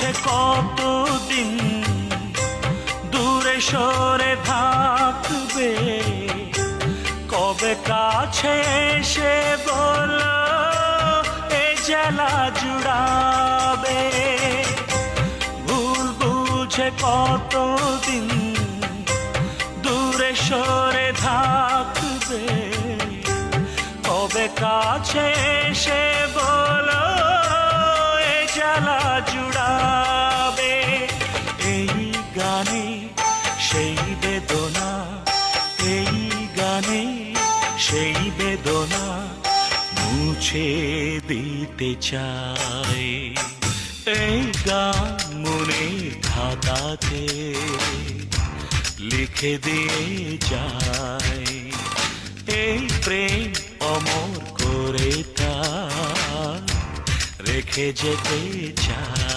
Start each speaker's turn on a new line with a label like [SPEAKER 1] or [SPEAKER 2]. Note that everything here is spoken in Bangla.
[SPEAKER 1] বুঝে কতদিন দূরে সরে থাকবে, কবে কাছে এসে বলো এ জ্বালা জুড়াবে। ভুল বুঝে কতদিন দূরে সরে থাকবে, কবে কাছে এসে বলো এ জ্বালা জুড়াবে। এই গানে সেই বেদনা, এই গানে সেই বেদনা মুছে দিতে চাই। এই গান মনে খাতাতে লিখে দিয়ে যাই, এই প্রেম অমর করে তা রেখে যেতে চাই।